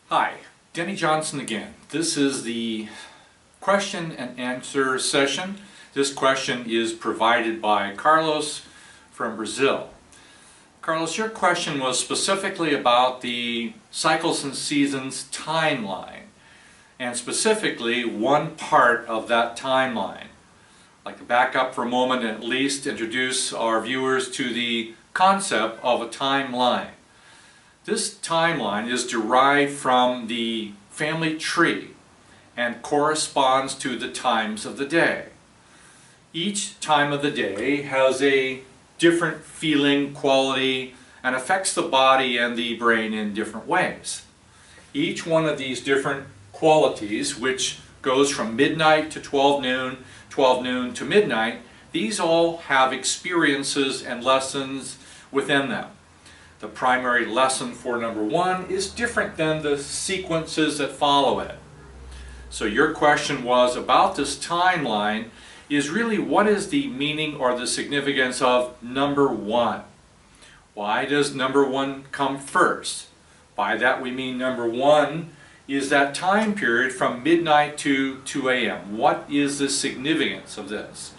Hi, Denny Johnson again. This is the question and answer session. This question is provided by Carlos from Brazil. Carlos, your question was specifically about the cycles and seasons timeline, and specifically one part of that timeline. I'd like to back up for a moment and at least introduce our viewers to the concept of a timeline. This timeline is derived from the family tree and corresponds to the times of the day. Each time of the day has a different feeling, quality, and affects the body and the brain in different ways. Each one of these different qualities, which goes from midnight to 12 noon to midnight, these all have experiences and lessons within them. The primary lesson for number one is different than the sequences that follow it. So your question was about this timeline is really what is the meaning or the significance of number one? Why does number one come first? By that we mean number one is that time period from midnight to 2 a.m. What is the significance of this?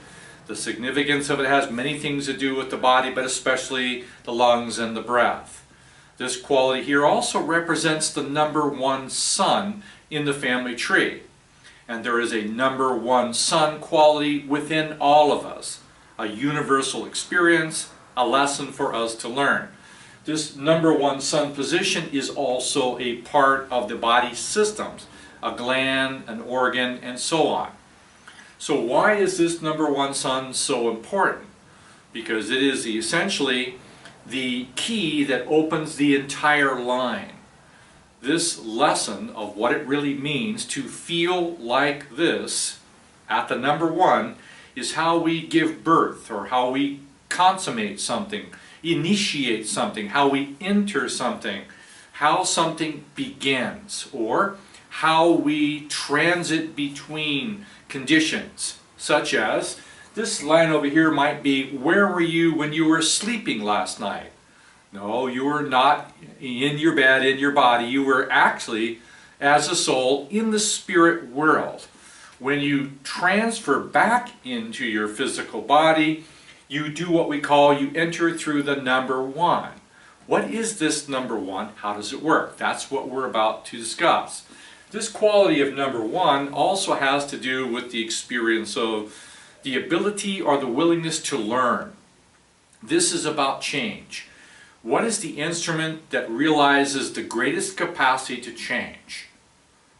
The significance of it has many things to do with the body, but especially the lungs and the breath. This quality here also represents the number one sun in the family tree. And there is a number one sun quality within all of us. A universal experience, a lesson for us to learn. This number one sun position is also a part of the body systems, a gland, an organ, and so on. So why is this number one sun so important? Because it is essentially the key that opens the entire line. This lesson of what it really means to feel like this at the number one is how we give birth, or how we consummate something, initiate something, how we enter something, how something begins, or how we transit between conditions, such as this line over here might be, where were you when you were sleeping last night? No, you were not in your bed, in your body. You were actually, as a soul, in the spirit world. When you transfer back into your physical body, you do what we call, you enter through the number one. What is this number one? How does it work? That's what we're about to discuss. This quality of number one also has to do with the experience of the ability or the willingness to learn. This is about change. What is the instrument that realizes the greatest capacity to change?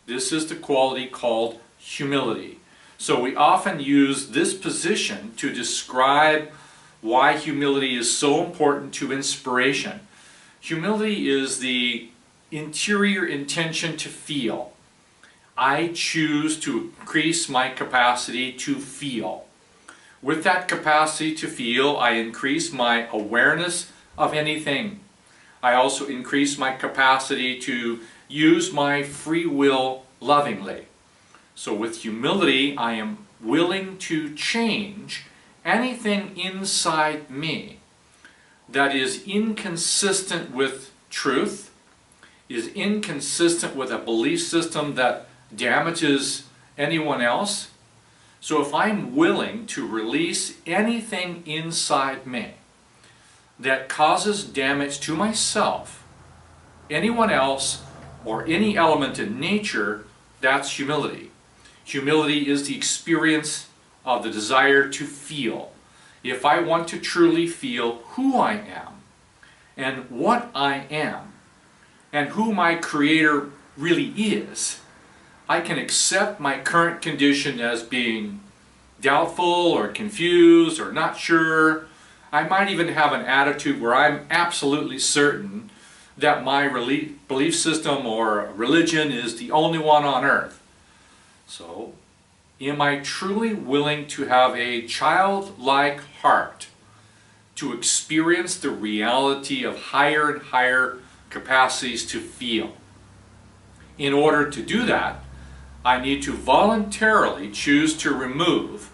This is the quality called humility. So we often use this position to describe why humility is so important to inspiration. Humility is the interior intention to feel. I choose to increase my capacity to feel. With that capacity to feel, I increase my awareness of anything. I also increase my capacity to use my free will lovingly. So with humility, I am willing to change anything inside me that is inconsistent with truth, is inconsistent with a belief system that damages anyone else. So if I'm willing to release anything inside me that causes damage to myself, anyone else, or any element in nature, that's humility. Humility is the experience of the desire to feel. If I want to truly feel who I am, and what I am, and who my Creator really is, I can accept my current condition as being doubtful or confused or not sure. I might even have an attitude where I'm absolutely certain that my belief system or religion is the only one on earth. So, am I truly willing to have a childlike heart to experience the reality of higher and higher capacities to feel? In order to do that, I need to voluntarily choose to remove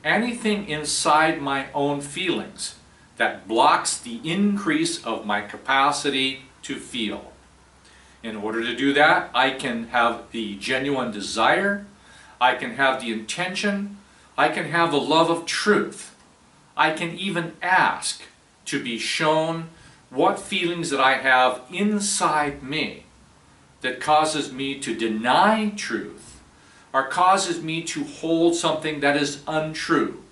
anything inside my own feelings that blocks the increase of my capacity to feel. In order to do that, I can have the genuine desire, I can have the intention, I can have the love of truth. I can even ask to be shown what feelings that I have inside me that causes me to deny truth or causes me to hold something that is untrue.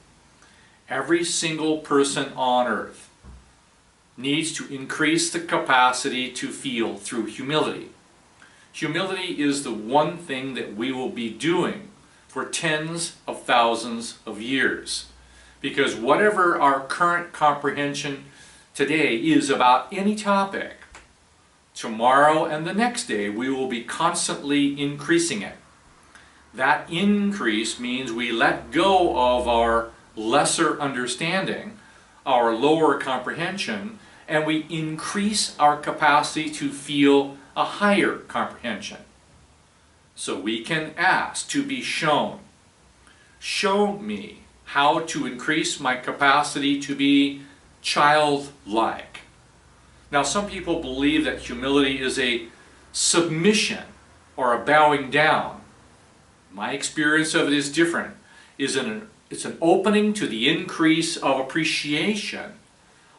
Every single person on earth needs to increase the capacity to feel through humility. Humility is the one thing that we will be doing for tens of thousands of years. Because whatever our current comprehension today is about any topic, tomorrow and the next day we will be constantly increasing it. That increase means we let go of our lesser understanding, our lower comprehension, and we increase our capacity to feel a higher comprehension. So we can ask to be shown. Show me how to increase my capacity to be childlike. Now, some people believe that humility is a submission or a bowing down. My experience of it is different. It's an opening to the increase of appreciation.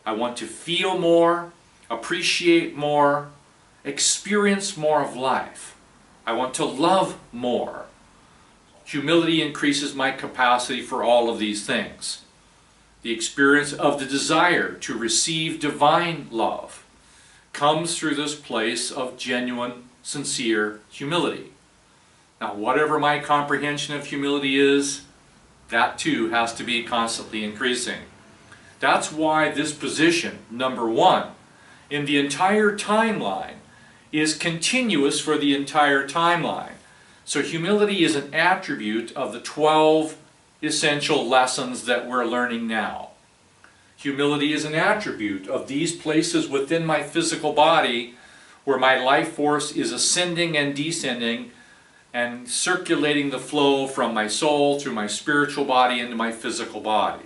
I want to feel more, appreciate more, experience more of life. I want to love more. Humility increases my capacity for all of these things. The experience of the desire to receive divine love comes through this place of genuine, sincere humility. Now, whatever my comprehension of humility is, that too has to be constantly increasing. That's why this position, number one, in the entire timeline is continuous for the entire timeline. So humility is an attribute of the 12 essential lessons that we're learning now. Humility is an attribute of these places within my physical body where my life force is ascending and descending and circulating the flow from my soul through my spiritual body into my physical body.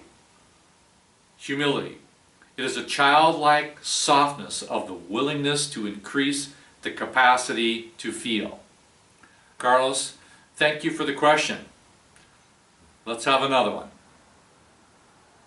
Humility. It is a childlike softness of the willingness to increase the capacity to feel. Carlos, thank you for the question. Let's have another one.